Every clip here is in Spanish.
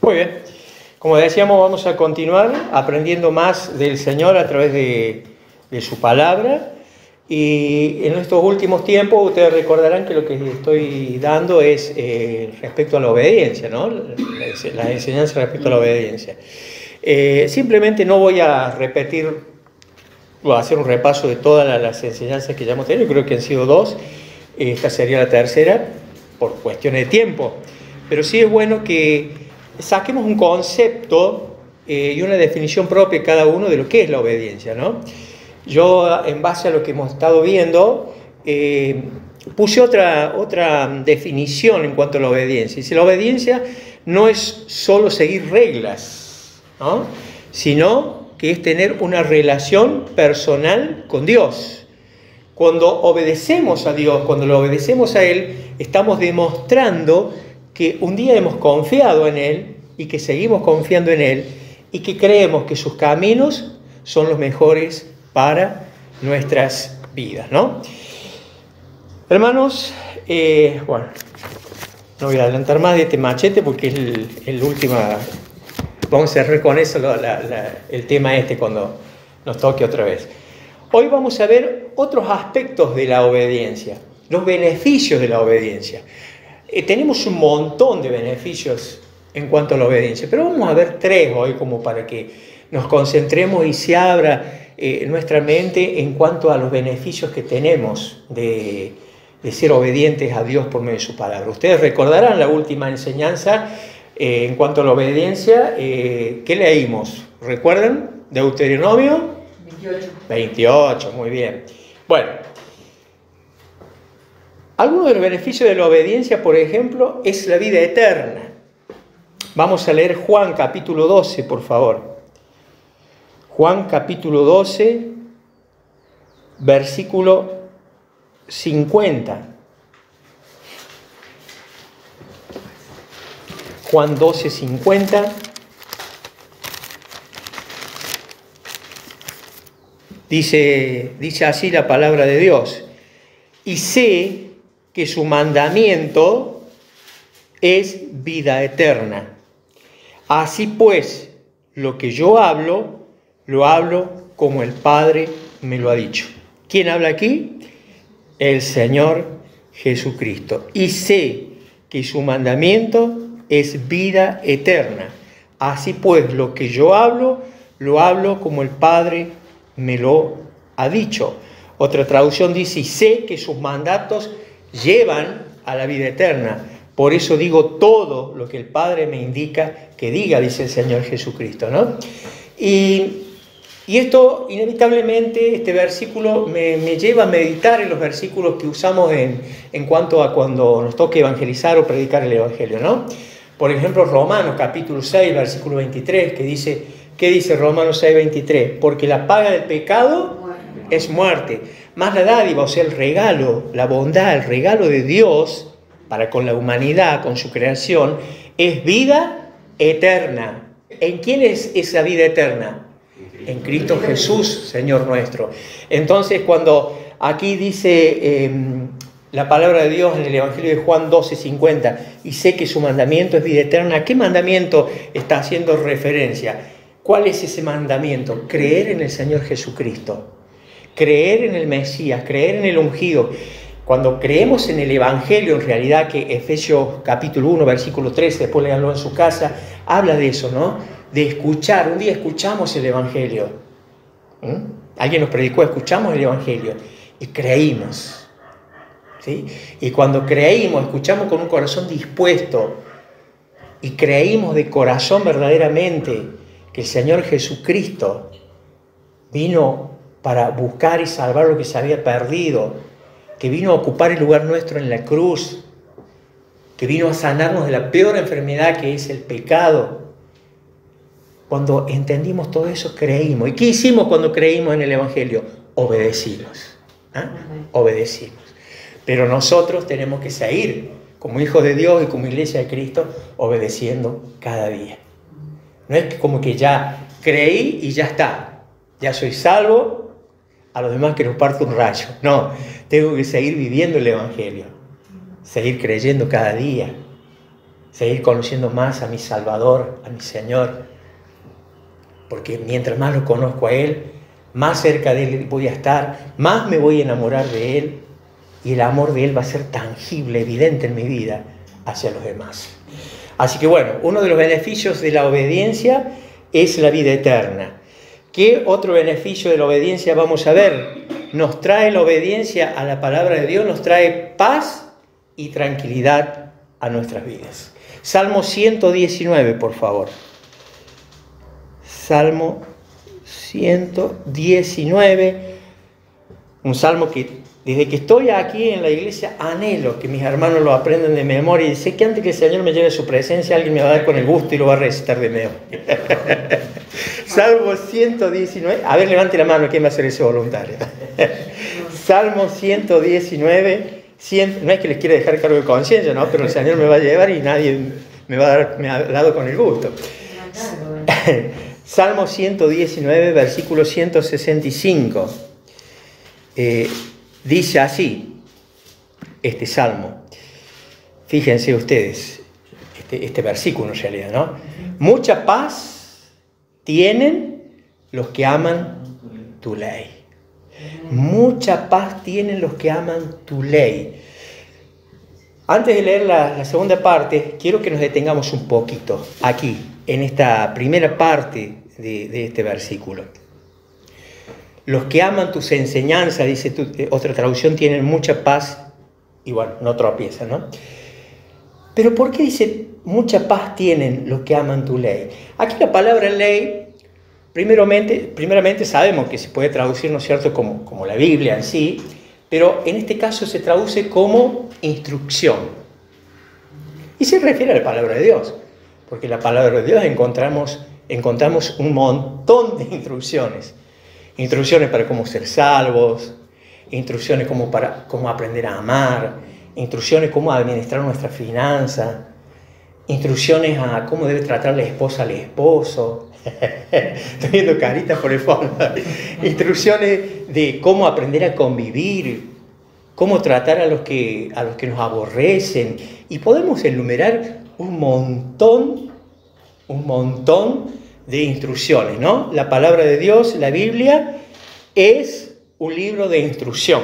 Muy bien. Como decíamos, vamos a continuar aprendiendo más del Señor a través de su palabra. Y en estos últimos tiempos ustedes recordarán que lo que estoy dando es respecto a la obediencia, ¿no? La enseñanza respecto a la obediencia. Simplemente no voy a repetir o a hacer un repaso de todas las enseñanzas que ya hemos tenido. Creo que han sido dos. Esta sería la tercera por cuestiones de tiempo. Pero sí es bueno que saquemos un concepto y una definición propia cada uno de lo que es la obediencia, ¿no? Yo, en base a lo que hemos estado viendo, puse otra definición en cuanto a la obediencia. Dice, la obediencia no es solo seguir reglas, ¿no? Sino que es tener una relación personal con Dios. Cuando obedecemos a Dios, cuando lo obedecemos a Él, estamos demostrando que un día hemos confiado en Él y que seguimos confiando en Él y que creemos que sus caminos son los mejores para nuestras vidas, ¿no? Hermanos, bueno, no voy a adelantar más de este machete porque es el último. Vamos a cerrar con eso el tema cuando nos toque otra vez. Hoy vamos a ver otros aspectos de la obediencia, los beneficios de la obediencia. Tenemos un montón de beneficios en cuanto a la obediencia, pero vamos a ver tres hoy como para que nos concentremos y se abra nuestra mente en cuanto a los beneficios que tenemos de ser obedientes a Dios por medio de su palabra. Ustedes recordarán la última enseñanza en cuanto a la obediencia. ¿Qué leímos? ¿Recuerdan? Deuteronomio 28, muy bien. Bueno, algunos de los beneficios de la obediencia, por ejemplo, es la vida eterna. Vamos a leer Juan capítulo 12, por favor. Juan capítulo 12, versículo 50. Juan 12, 50. Dice así la palabra de Dios. Y sé que su mandamiento es vida eterna. Así pues, lo que yo hablo, lo hablo como el Padre me lo ha dicho. ¿Quién habla aquí? El Señor Jesucristo. Y sé que su mandamiento es vida eterna. Así pues, lo que yo hablo, lo hablo como el Padre me lo ha dicho. Otra traducción dice, y sé que sus mandatos llevan a la vida eterna. Por eso digo todo lo que el Padre me indica que diga, dice el Señor Jesucristo, ¿no? Y esto, inevitablemente, este versículo me lleva a meditar en los versículos que usamos en cuanto a cuando nos toque evangelizar o predicar el Evangelio, ¿no? Por ejemplo, Romanos capítulo 6, versículo 23, que dice, ¿qué dice Romanos 6, 23? Porque la paga del pecado es muerte, más la dádiva, o sea, el regalo, la bondad, el regalo de Dios para con la humanidad, con su creación, es vida eterna. ¿En quién es esa vida eterna? En Cristo Jesús, Señor nuestro. Entonces, cuando aquí dice la palabra de Dios en el Evangelio de Juan 12, 50, y sé que su mandamiento es vida eterna, ¿a qué mandamiento está haciendo referencia? ¿Cuál es ese mandamiento? Creer en el Señor Jesucristo. Creer en el Mesías, creer en el ungido. Cuando creemos en el Evangelio, en realidad que Efesios capítulo 1, versículo 13, después léanlo en su casa, habla de eso, ¿no? De escuchar. Un día escuchamos el Evangelio. Alguien nos predicó, escuchamos el Evangelio y creímos. ¿Sí? Y cuando creímos, escuchamos con un corazón dispuesto y creímos de corazón verdaderamente que el Señor Jesucristo vino para buscar y salvar lo que se había perdido, que vino a ocupar el lugar nuestro en la cruz, que vino a sanarnos de la peor enfermedad que es el pecado. Cuando entendimos todo eso, creímos. ¿Y qué hicimos cuando creímos en el Evangelio? Obedecimos. Obedecimos. Pero nosotros tenemos que seguir, como hijos de Dios y como iglesia de Cristo, obedeciendo cada día. No es como que ya creí y ya está. Ya soy salvo, a los demás que nos parte un rayo. No, tengo que seguir viviendo el Evangelio, seguir creyendo cada día. seguir conociendo más a mi Salvador, a mi Señor, porque mientras más lo conozco a Él, más cerca de Él voy a estar, más me voy a enamorar de Él, y el amor de Él va a ser tangible, evidente en mi vida hacia los demás. Así que bueno, uno de los beneficios de la obediencia es la vida eterna. ¿Qué otro beneficio de la obediencia vamos a ver? Nos trae la obediencia a la palabra de Dios, nos trae paz y tranquilidad a nuestras vidas. Salmo 119, por favor. Salmo 119, un salmo que desde que estoy aquí en la iglesia anhelo que mis hermanos lo aprendan de memoria, y sé que antes que el Señor me lleve a su presencia alguien me va a dar con el gusto y lo va a recitar de memoria. Salmo 119, a ver, levante la mano, ¿quién va a hacer ese voluntario? Salmo 119, no es que les quiera dejar cargo de conciencia, ¿no? Pero el Señor me va a llevar y nadie me ha dado con el gusto. Salmo 119, versículo 165. Dice así, este salmo. Fíjense ustedes, este versículo en realidad, ¿no? Mucha paz tienen los que aman tu ley. Mucha paz tienen los que aman tu ley. Antes de leer la segunda parte, quiero que nos detengamos un poquito aquí, en esta primera parte de este versículo. Los que aman tus enseñanzas, dice otra traducción, tienen mucha paz y bueno, no tropiezan, ¿no? Pero ¿por qué dice mucha paz tienen los que aman tu ley? Aquí la palabra ley, primeramente sabemos que se puede traducir, ¿no es cierto?, como la Biblia en sí, pero en este caso se traduce como instrucción. Y se refiere a la palabra de Dios, porque en la palabra de Dios encontramos un montón de instrucciones. Instrucciones para cómo ser salvos, instrucciones para cómo aprender a amar, instrucciones cómo administrar nuestra finanza, instrucciones a cómo debe tratar la esposa al esposo. Estoy viendo caritas por el fondo. Instrucciones de cómo aprender a convivir, cómo tratar a los que nos aborrecen. Y podemos enumerar un montón de instrucciones, ¿no? La palabra de Dios, la Biblia, es un libro de instrucción.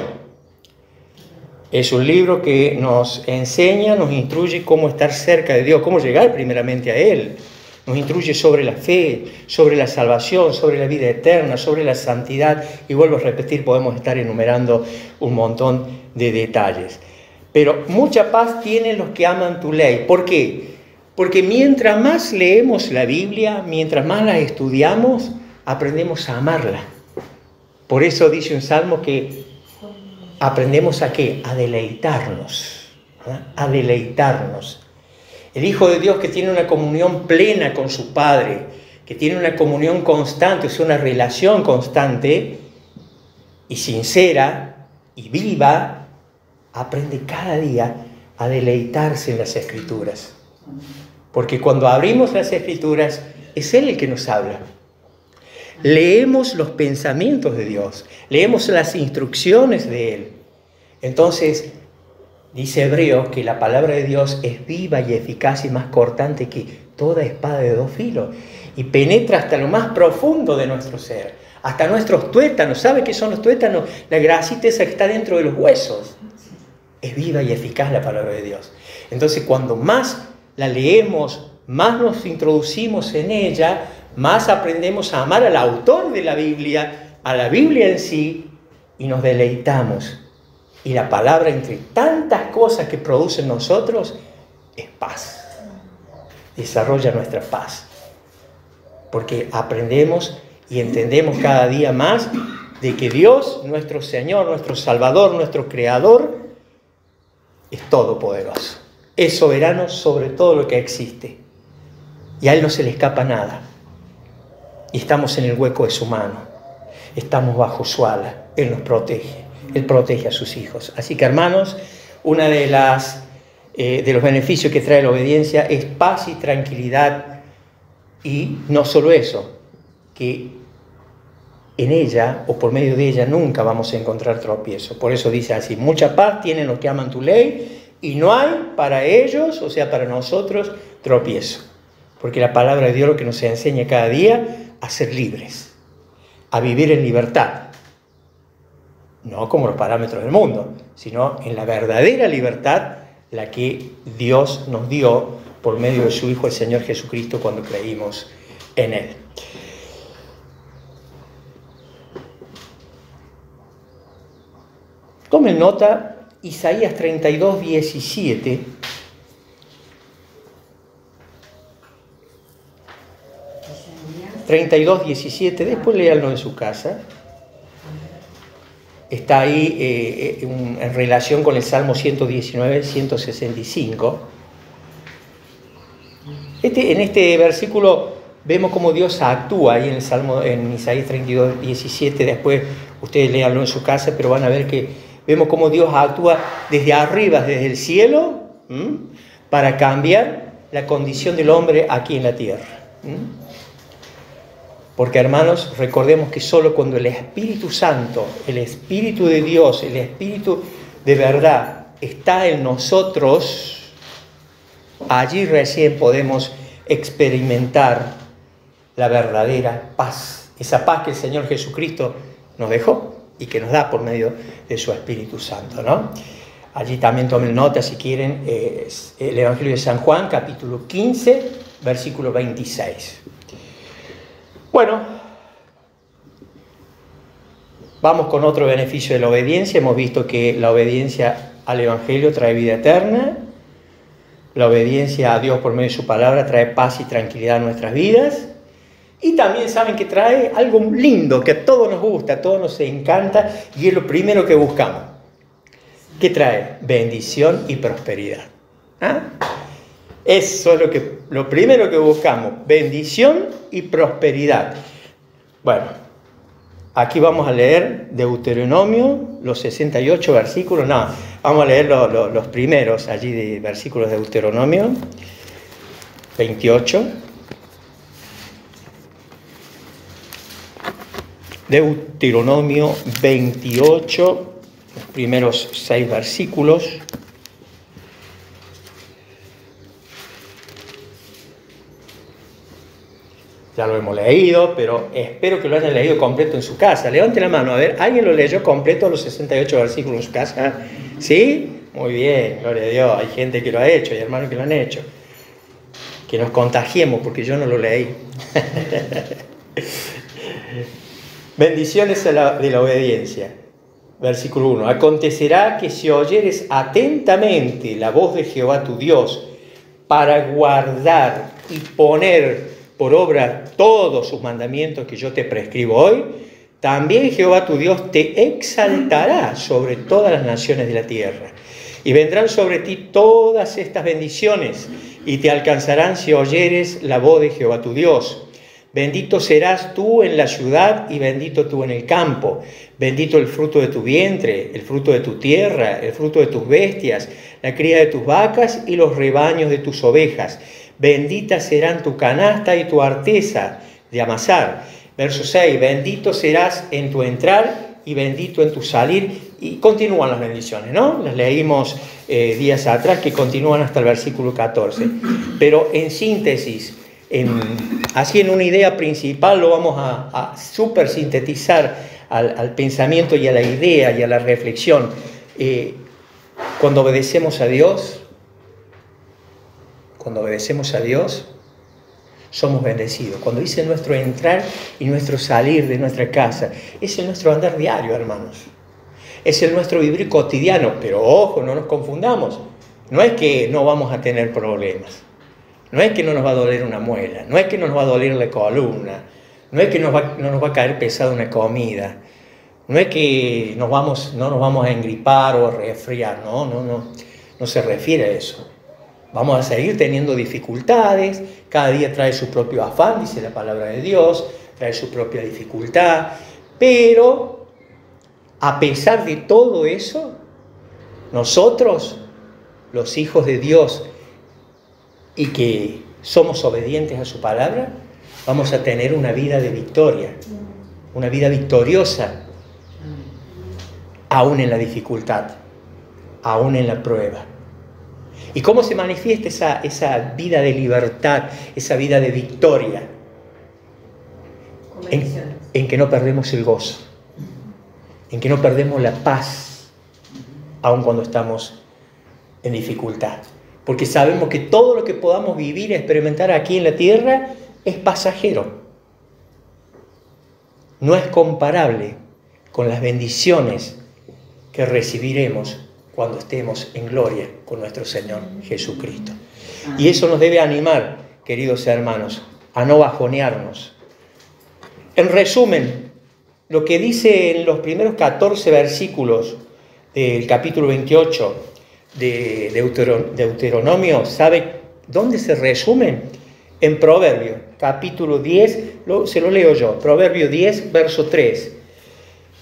Es un libro que nos enseña, nos instruye cómo estar cerca de Dios, cómo llegar primeramente a Él. Nos instruye sobre la fe, sobre la salvación, sobre la vida eterna, sobre la santidad. Y vuelvo a repetir, podemos estar enumerando un montón de detalles. Pero mucha paz tienen los que aman tu ley. ¿Por qué? Porque mientras más leemos la Biblia, mientras más la estudiamos, aprendemos a amarla. Por eso dice un salmo que aprendemos ¿a qué? A deleitarnos. ¿Eh? A deleitarnos. El Hijo de Dios que tiene una comunión plena con su Padre, que tiene una comunión constante, o sea, una relación constante y sincera y viva, aprende cada día a deleitarse en las Escrituras. Porque cuando abrimos las Escrituras, es Él el que nos habla. Leemos los pensamientos de Dios, leemos las instrucciones de Él. Entonces, dice Hebreos que la palabra de Dios es viva y eficaz y más cortante que toda espada de dos filos. Y penetra hasta lo más profundo de nuestro ser, hasta nuestros tuétanos. ¿Sabe qué son los tuétanos? La grasita esa que está dentro de los huesos. Es viva y eficaz la palabra de Dios. Entonces, cuando más la leemos, más nos introducimos en ella, más aprendemos a amar al autor de la Biblia, a la Biblia en sí, y nos deleitamos. Y la palabra, entre tantas cosas que produce en nosotros, es paz. Desarrolla nuestra paz. Porque aprendemos y entendemos cada día más de que Dios, nuestro Señor, nuestro Salvador, nuestro Creador, es todopoderoso. Es soberano sobre todo lo que existe. Y a Él no se le escapa nada. Y estamos en el hueco de su mano. Estamos bajo su ala. Él nos protege. Él protege a sus hijos. Así que, hermanos, una de los beneficios que trae la obediencia es paz y tranquilidad. Y no solo eso, que en ella o por medio de ella nunca vamos a encontrar tropiezo. Por eso dice así: mucha paz tienen los que aman tu ley Y no hay para ellos, o sea, para nosotros, tropiezo. Porque la palabra de Dios lo que nos enseña cada día a ser libres, a vivir en libertad. No como los parámetros del mundo, sino en la verdadera libertad, la que Dios nos dio por medio de su Hijo, el Señor Jesucristo, cuando creímos en Él. Tomen nota, Isaías 32, 17. Isaías 32, 17, después léanlo en su casa. Está ahí en relación con el Salmo 119, 165. En este versículo vemos cómo Dios actúa ahí en Isaías 32, 17. Después ustedes léanlo en su casa, pero van a ver que vemos cómo Dios actúa desde arriba, desde el cielo, para cambiar la condición del hombre aquí en la tierra. Porque, hermanos, recordemos que solo cuando el Espíritu Santo, el Espíritu de Dios, el Espíritu de verdad está en nosotros, allí recién podemos experimentar la verdadera paz. Esa paz que el Señor Jesucristo nos dejó y que nos da por medio de su Espíritu Santo, ¿no? Allí también tomen nota, si quieren, el Evangelio de San Juan, capítulo 15, versículo 26. Bueno, vamos con otro beneficio de la obediencia. Hemos visto que la obediencia al Evangelio trae vida eterna. La obediencia a Dios por medio de su palabra trae paz y tranquilidad a nuestras vidas. Y también saben que trae algo lindo, que a todos nos gusta, a todos nos encanta, y es lo primero que buscamos. ¿Qué trae? Bendición y prosperidad. ¿Ah? Eso es lo primero que buscamos, bendición y prosperidad. Bueno, aquí vamos a leer Deuteronomio, los 68 versículos. No, vamos a leer los primeros allí de versículos de Deuteronomio 28. Deuteronomio 28, los primeros 6 versículos. Ya lo hemos leído, pero espero que lo hayan leído completo en su casa. Levante la mano, a ver, ¿alguien lo leyó completo los 68 versículos en su casa? ¿Sí? Muy bien, gloria a Dios. Hay gente que lo ha hecho, hay hermanos que lo han hecho. Que nos contagiemos, porque yo no lo leí. Bendiciones de la obediencia. Versículo 1. Acontecerá que si oyeres atentamente la voz de Jehová tu Dios para guardar y poner por obra todos sus mandamientos que yo te prescribo hoy, también Jehová tu Dios te exaltará sobre todas las naciones de la tierra. Y vendrán sobre ti todas estas bendiciones y te alcanzarán si oyeres la voz de Jehová tu Dios. Bendito serás tú en la ciudad y bendito tú en el campo. Bendito el fruto de tu vientre, el fruto de tu tierra, el fruto de tus bestias, la cría de tus vacas y los rebaños de tus ovejas. Benditas serán tu canasta y tu arteza de amasar. Verso 6, bendito serás en tu entrar y bendito en tu salir. Y continúan las bendiciones, ¿no? Las leímos días atrás, que continúan hasta el versículo 14. Pero en síntesis, así en una idea principal, lo vamos a súper sintetizar al pensamiento y a la idea y a la reflexión. Cuando obedecemos a Dios, somos bendecidos. Cuando dice nuestro entrar y nuestro salir de nuestra casa, es el nuestro andar diario, hermanos. Es el nuestro vivir cotidiano. Pero ojo, no nos confundamos. No es que no vamos a tener problemas. No es que no nos va a doler una muela. No es que no nos va a doler la columna. No es que no nos va a caer pesada una comida. No es que no nos vamos a engripar o a resfriar. No se refiere a eso. Vamos a seguir teniendo dificultades, cada día trae su propio afán, dice la palabra de Dios, trae su propia dificultad, pero a pesar de todo eso, nosotros, los hijos de Dios, y que somos obedientes a su palabra, vamos a tener una vida de victoria, una vida victoriosa, aún en la dificultad, aún en la prueba. ¿Y cómo se manifiesta esa vida de libertad, esa vida de victoria? En que no perdemos el gozo, en que no perdemos la paz, aun cuando estamos en dificultad. Porque sabemos que todo lo que podamos vivir y experimentar aquí en la tierra es pasajero. No es comparable con las bendiciones que recibiremos cuando estemos en gloria con nuestro Señor Jesucristo. Y eso nos debe animar, queridos hermanos, a no bajonearnos. En resumen, lo que dice en los primeros 14 versículos del capítulo 28 de Deuteronomio, ¿sabe dónde se resumen? En Proverbios, capítulo 10, se lo leo yo, Proverbio 10, verso 3.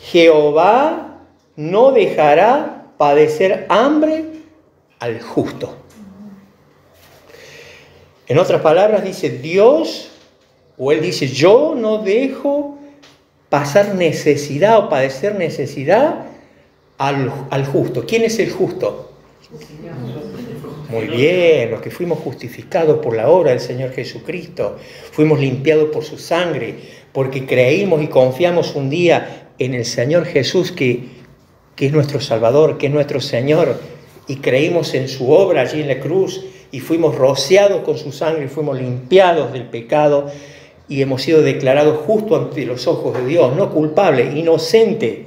Jehová no dejará padecer hambre al justo. En otras palabras dice Dios, o Él dice, yo no dejo pasar necesidad o padecer necesidad al justo. ¿Quién es el justo? Muy bien, los que fuimos justificados por la obra del Señor Jesucristo, fuimos limpiados por su sangre, porque creímos y confiamos un día en el Señor Jesús, que es nuestro Salvador, que es nuestro Señor, y creímos en su obra allí en la cruz, y fuimos rociados con su sangre, y fuimos limpiados del pecado, y hemos sido declarados justos ante los ojos de Dios, no culpables, inocentes,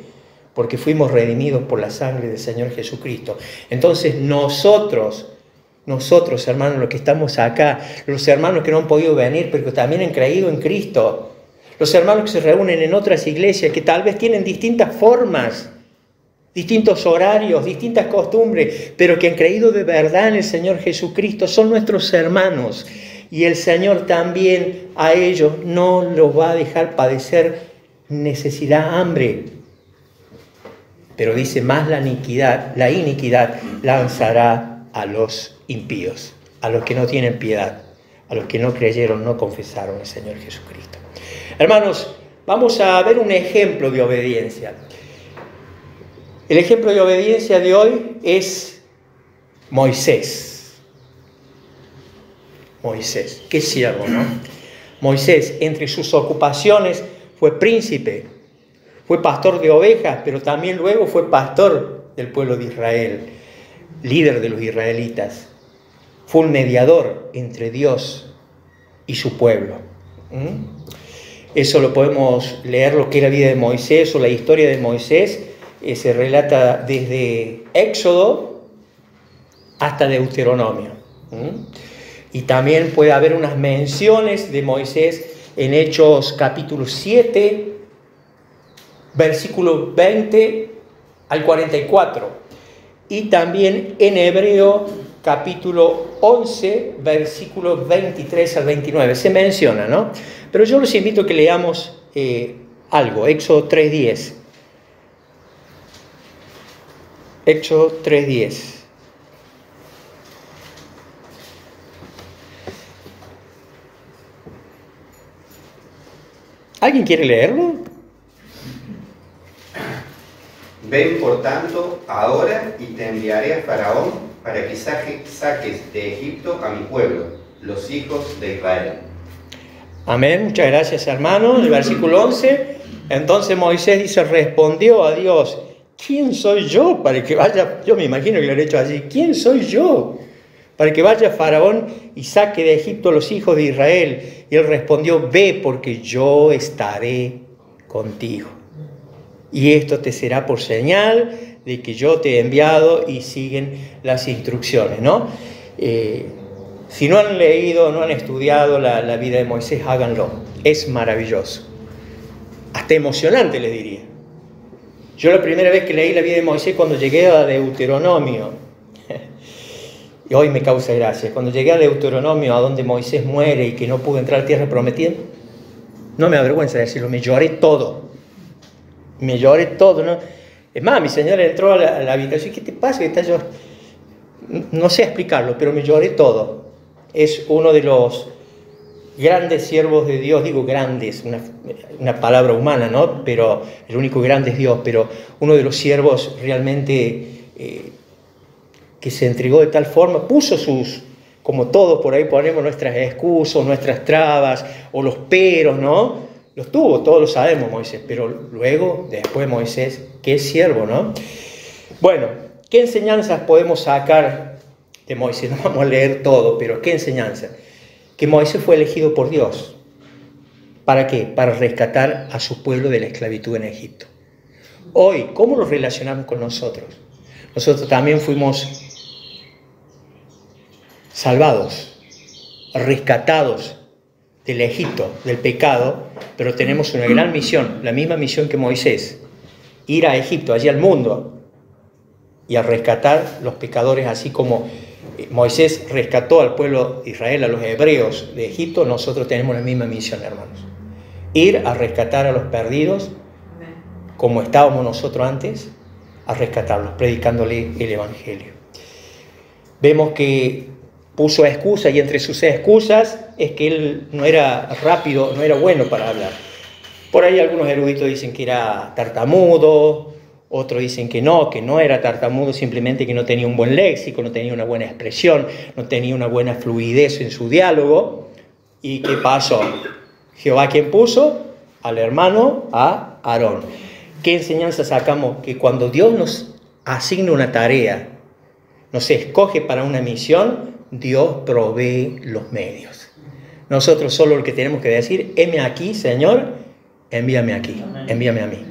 porque fuimos redimidos por la sangre del Señor Jesucristo. Entonces nosotros, hermanos, los que estamos acá, los hermanos que no han podido venir, pero que también han creído en Cristo, los hermanos que se reúnen en otras iglesias, que tal vez tienen distintas formas, distintos horarios, distintas costumbres, pero que han creído de verdad en el Señor Jesucristo, son nuestros hermanos. Y el Señor también a ellos no los va a dejar padecer necesidad, hambre. Pero dice, más la iniquidad lanzará a los impíos, a los que no tienen piedad, a los que no creyeron, no confesaron al Señor Jesucristo. Hermanos, vamos a ver un ejemplo de obediencia. El ejemplo de obediencia de hoy es Moisés. Moisés, qué siervo, ¿no? Moisés, entre sus ocupaciones, fue príncipe, fue pastor de ovejas, pero también luego fue pastor del pueblo de Israel, líder de los israelitas. Fue un mediador entre Dios y su pueblo. Eso lo podemos leer, lo que es la vida de Moisés o la historia de Moisés, se relata desde Éxodo hasta Deuteronomio. Y también puede haber unas menciones de Moisés en Hechos capítulo 7, versículo 20 al 44. Y también en Hebreo capítulo 11, versículos 23 al 29. Se menciona, ¿no? Pero yo los invito a que leamos algo. Éxodo 3:10. Éxodo 3:10. ¿Alguien quiere leerlo? Ven por tanto ahora y te enviaré a Faraón para que saques de Egipto a mi pueblo, los hijos de Israel. Amén, muchas gracias, hermano. El versículo 11, entonces Moisés dice, respondió a Dios, ¿quién soy yo para que vaya? Yo me imagino que lo he hecho así, ¿quién soy yo para que vaya Faraón y saque de Egipto a los hijos de Israel? Y él respondió, ve porque yo estaré contigo. Y esto te será por señal de que yo te he enviado, y siguen las instrucciones, ¿no? Si no han leído, no han estudiado la vida de Moisés, háganlo. Es maravilloso. Hasta emocionante, les diría. Yo la primera vez que leí la vida de Moisés, cuando llegué a Deuteronomio, y hoy me causa gracia, cuando llegué a Deuteronomio, a donde Moisés muere y que no pudo entrar a tierra prometida, no me avergüenza decirlo, me lloré todo. Me lloré todo, ¿no? Es más, mi señora entró a la habitación, ¿qué te pasa? No sé explicarlo, pero me lloré todo. Es uno de los grandes siervos de Dios, digo grandes, una palabra humana, ¿no? Pero el único grande es Dios, pero uno de los siervos realmente que que se entregó de tal forma, puso sus, como todos por ahí ponemos nuestras excusas, nuestras trabas o los peros, ¿no? Los tuvo, todos lo sabemos Moisés, pero luego, después Moisés, qué siervo, ¿no? Bueno, ¿qué enseñanzas podemos sacar de Moisés? No vamos a leer todo, pero ¿qué enseñanza? Que Moisés fue elegido por Dios. ¿Para qué? Para rescatar a su pueblo de la esclavitud en Egipto. Hoy, ¿cómo lo relacionamos con nosotros? Nosotros también fuimos salvados, rescatados del Egipto, del pecado, pero tenemos una gran misión, la misma misión que Moisés, ir a Egipto, allí al mundo, y a rescatar los pecadores, así como Moisés rescató al pueblo de Israel, a los hebreos de Egipto. Nosotros tenemos la misma misión, hermanos, ir a rescatar a los perdidos, como estábamos nosotros antes, a rescatarlos, predicándole el Evangelio. Vemos que puso excusas, y entre sus excusas es que él no era rápido, no era bueno para hablar. Por ahí algunos eruditos dicen que era tartamudo, otros dicen que no era tartamudo, simplemente que no tenía un buen léxico, no tenía una buena expresión, no tenía una buena fluidez en su diálogo. ¿Y qué pasó? Jehová, ¿quién puso? Al hermano, a Aarón. ¿Qué enseñanza sacamos? Que cuando Dios nos asigna una tarea, nos escoge para una misión, Dios provee los medios. Nosotros solo lo que tenemos que decir, heme aquí, Señor, envíame aquí, envíame a mí.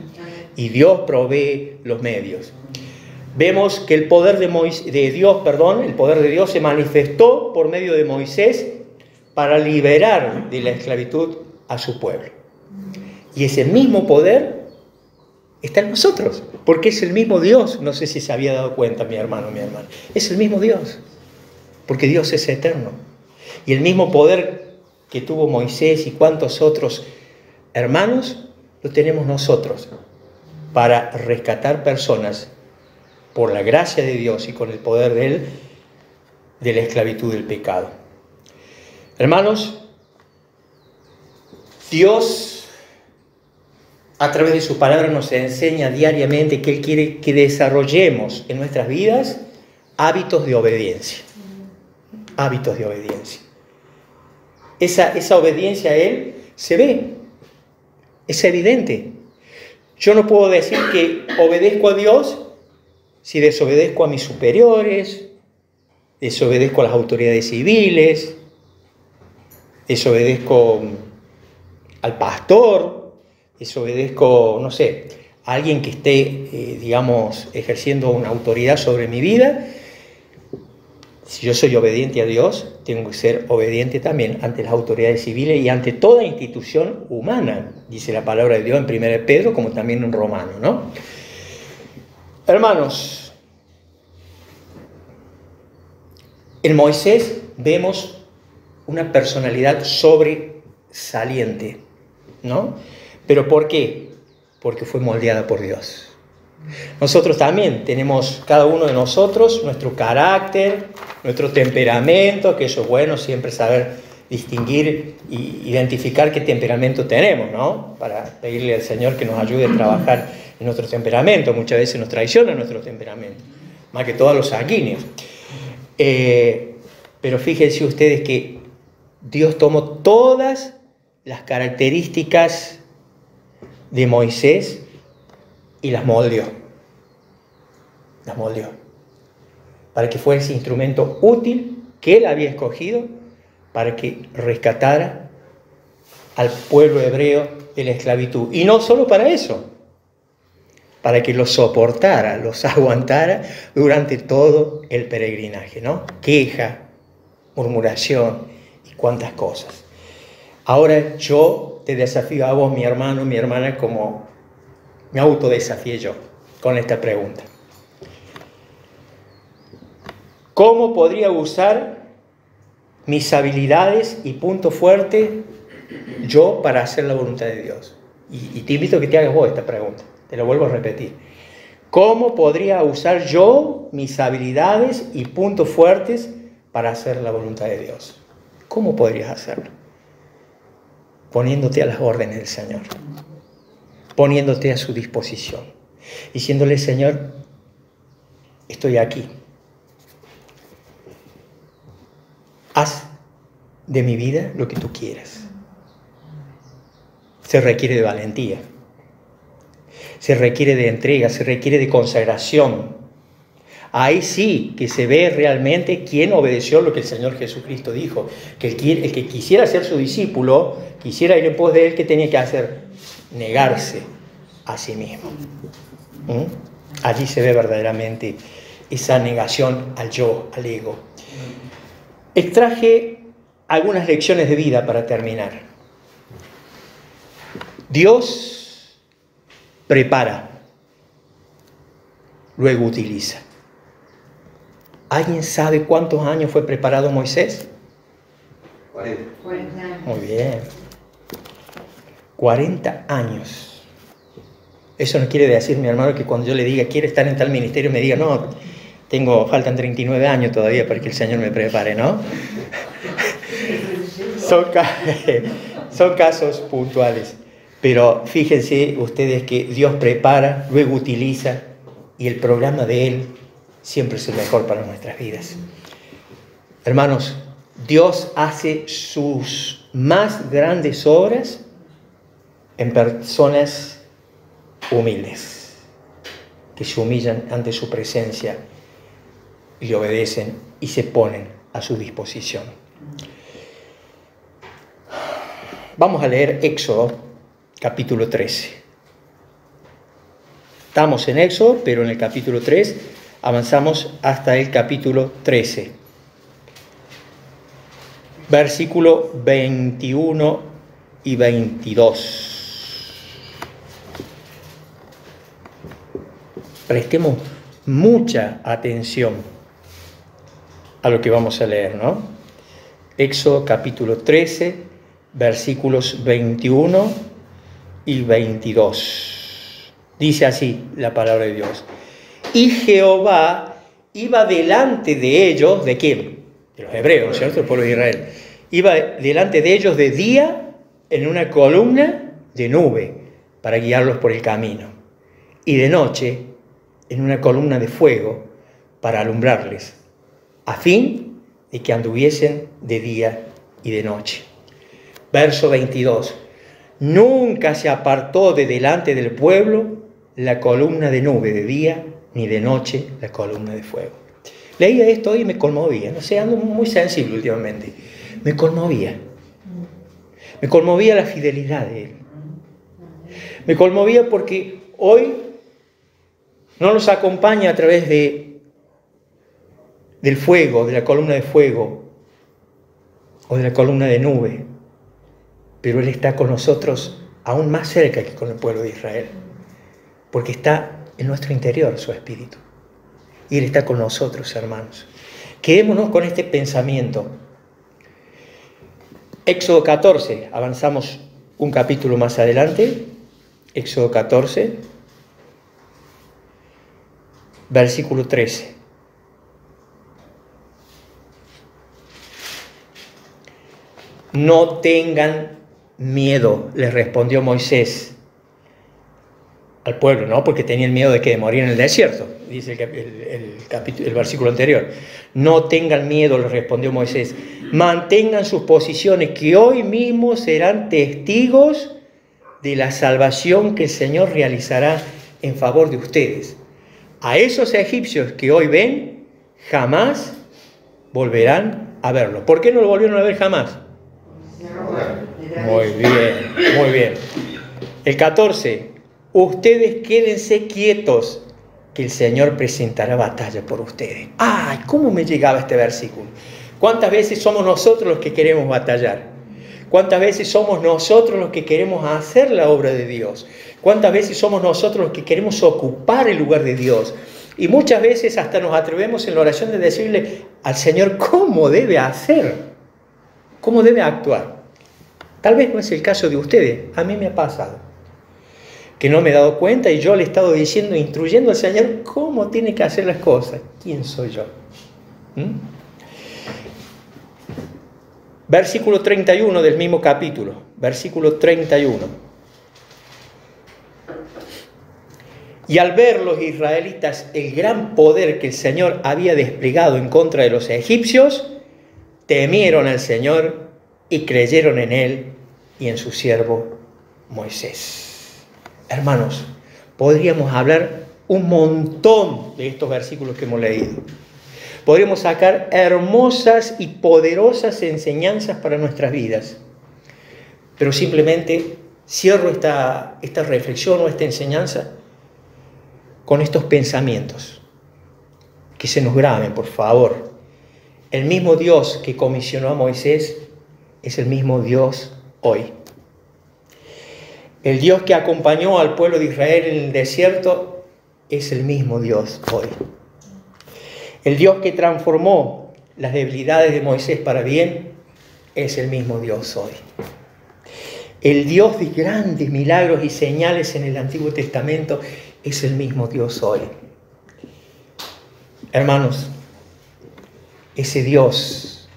Y Dios provee los medios. Vemos que el poder el poder de Dios se manifestó por medio de Moisés para liberar de la esclavitud a su pueblo. Y ese mismo poder está en nosotros, porque es el mismo Dios. No sé si se había dado cuenta mi hermano, mi hermana. Es el mismo Dios, porque Dios es eterno. Y el mismo poder que tuvo Moisés y cuantos otros hermanos, lo tenemos nosotros para rescatar personas por la gracia de Dios y con el poder de Él de la esclavitud del pecado. Hermanos, Dios a través de su palabra nos enseña diariamente que Él quiere que desarrollemos en nuestras vidas hábitos de obediencia. Hábitos de obediencia. Esa obediencia a Él se ve, es evidente. Yo no puedo decir que obedezco a Dios si desobedezco a mis superiores, desobedezco a las autoridades civiles, desobedezco al pastor, desobedezco, no sé, a alguien que esté, ejerciendo una autoridad sobre mi vida. Si yo soy obediente a Dios, tengo que ser obediente también ante las autoridades civiles y ante toda institución humana, dice la palabra de Dios en 1 Pedro, como también en Romano, ¿no? Hermanos, en Moisés vemos una personalidad sobresaliente, ¿no? ¿Pero por qué? Porque fue moldeada por Dios. Nosotros también tenemos, cada uno de nosotros, nuestro carácter, nuestro temperamento, que eso es bueno, siempre saber distinguir e identificar qué temperamento tenemos, ¿no? Para pedirle al Señor que nos ayude a trabajar en nuestro temperamento. Muchas veces nos traiciona nuestro temperamento, más que todos los sanguíneos. Pero fíjense ustedes que Dios tomó todas las características de Moisés y las moldeó. Las moldeó. Para que fuera ese instrumento útil que Él había escogido para que rescatara al pueblo hebreo de la esclavitud. Y no solo para eso, para que los soportara, los aguantara durante todo el peregrinaje, ¿no? Queja, murmuración y cuantas cosas. Ahora yo te desafío a vos, mi hermano, mi hermana, como me autodesafié yo con esta pregunta. ¿Cómo podría usar mis habilidades y punto fuerte yo para hacer la voluntad de Dios? Y te invito a que te hagas vos esta pregunta. Te lo vuelvo a repetir. ¿Cómo podría usar yo mis habilidades y puntos fuertes para hacer la voluntad de Dios? ¿Cómo podrías hacerlo? Poniéndote a las órdenes del Señor. Poniéndote a su disposición. Diciéndole, Señor, estoy aquí. haz de mi vida lo que tú quieras. Se requiere de valentía, se requiere de entrega, se requiere de consagración. Ahí sí que se ve realmente quién obedeció lo que el Señor Jesucristo dijo, que el que quisiera ser su discípulo, quisiera ir en pos de él, ¿qué tenía que hacer? Negarse a sí mismo. Allí se ve verdaderamente esa negación al yo, al ego. Extraje algunas lecciones de vida para terminar. Dios prepara, luego utiliza. ¿Alguien sabe cuántos años fue preparado Moisés? 40 años. Muy bien. 40 años. Eso no quiere decir, mi hermano, que cuando yo le diga quiere estar en tal ministerio me diga, no, faltan 39 años todavía para que el Señor me prepare, ¿no? Son casos puntuales. Pero fíjense ustedes que Dios prepara, luego utiliza, y el programa de Él siempre es el mejor para nuestras vidas. Hermanos, Dios hace sus más grandes obras en personas humildes, que se humillan ante su presencia y le obedecen y se ponen a su disposición. Vamos a leer Éxodo, capítulo 13. Estamos en Éxodo, pero en el capítulo 3 avanzamos hasta el capítulo 13. Versículo 21 y 22. Prestemos mucha atención a lo que vamos a leer, ¿no? Éxodo capítulo 13, versículos 21 y 22. Dice así la palabra de Dios. Y Jehová iba delante de ellos, ¿de quién? De los hebreos, ¿cierto? El pueblo de Israel. Iba delante de ellos de día en una columna de nube para guiarlos por el camino. Y de noche en una columna de fuego para alumbrarles, a fin de que anduviesen de día y de noche. Verso 22. Nunca se apartó de delante del pueblo la columna de nube de día, ni de noche la columna de fuego. Leía esto y me conmovía. No sé, ando muy sensible últimamente. Me conmovía. Me conmovía la fidelidad de Él. Me conmovía porque hoy no nos acompaña a través del fuego, de la columna de fuego o de la columna de nube, pero Él está con nosotros aún más cerca que con el pueblo de Israel, porque está en nuestro interior su Espíritu y Él está con nosotros, hermanos. Quedémonos con este pensamiento. Éxodo 14, avanzamos un capítulo más adelante. Éxodo 14, versículo 13. No tengan miedo, les respondió Moisés al pueblo, ¿no? Porque tenían miedo de que de morir en el desierto, dice el versículo anterior. No tengan miedo, les respondió Moisés. Mantengan sus posiciones, que hoy mismo serán testigos de la salvación que el Señor realizará en favor de ustedes. A esos egipcios que hoy ven, jamás volverán a verlo. ¿Por qué no lo volvieron a ver jamás? Muy bien, muy bien. El 14. Ustedes quédense quietos, que el Señor presentará batalla por ustedes. ¡Ay! ¿Cómo me llegaba este versículo? ¿Cuántas veces somos nosotros los que queremos batallar? ¿Cuántas veces somos nosotros los que queremos hacer la obra de Dios? ¿Cuántas veces somos nosotros los que queremos ocupar el lugar de Dios? Y muchas veces hasta nos atrevemos en la oración de decirle al Señor cómo debe hacer, cómo debe actuar. Tal vez no es el caso de ustedes, a mí me ha pasado, que no me he dado cuenta y yo le he estado diciendo, instruyendo al Señor cómo tiene que hacer las cosas. ¿Quién soy yo? Versículo 31 del mismo capítulo, versículo 31. Y al ver los israelitas el gran poder que el Señor había desplegado en contra de los egipcios, temieron al Señor y creyeron en Él y en su siervo Moisés. Hermanos, podríamos hablar un montón de estos versículos que hemos leído. Podríamos sacar hermosas y poderosas enseñanzas para nuestras vidas. Pero simplemente cierro esta reflexión o esta enseñanza con estos pensamientos. Que se nos graben, por favor. El mismo Dios que comisionó a Moisés es el mismo Dios hoy. El Dios que acompañó al pueblo de Israel en el desierto es el mismo Dios hoy. El Dios que transformó las debilidades de Moisés para bien es el mismo Dios hoy. El Dios de grandes milagros y señales en el Antiguo Testamento es el mismo Dios hoy. Hermanos, ese Dios,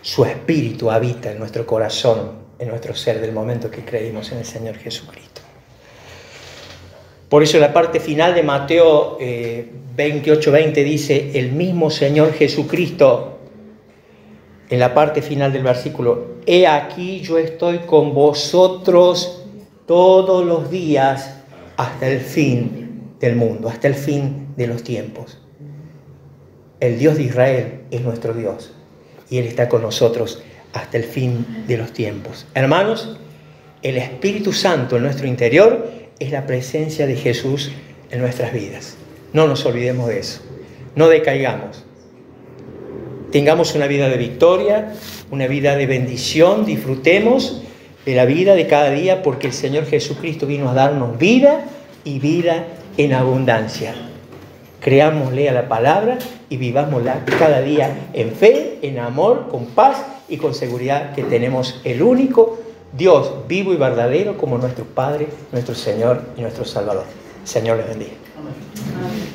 su espíritu habita en nuestro corazón, en nuestro ser, del momento que creímos en el Señor Jesucristo. Por eso la parte final de Mateo 28:20 dice, el mismo Señor Jesucristo, en la parte final del versículo, he aquí yo estoy con vosotros todos los días hasta el fin del mundo, hasta el fin de los tiempos. El Dios de Israel es nuestro Dios y Él está con nosotros hasta el fin de los tiempos. Hermanos, el Espíritu Santo en nuestro interior es la presencia de Jesús en nuestras vidas. No nos olvidemos de eso. No decaigamos. Tengamos una vida de victoria, una vida de bendición. Disfrutemos de la vida de cada día porque el Señor Jesucristo vino a darnos vida y vida en abundancia. Creámosle a la palabra y vivámosla cada día en fe, en amor, con paz y con seguridad que tenemos el único Dios vivo y verdadero como nuestro Padre, nuestro Señor y nuestro Salvador. Señor les bendiga. Amén.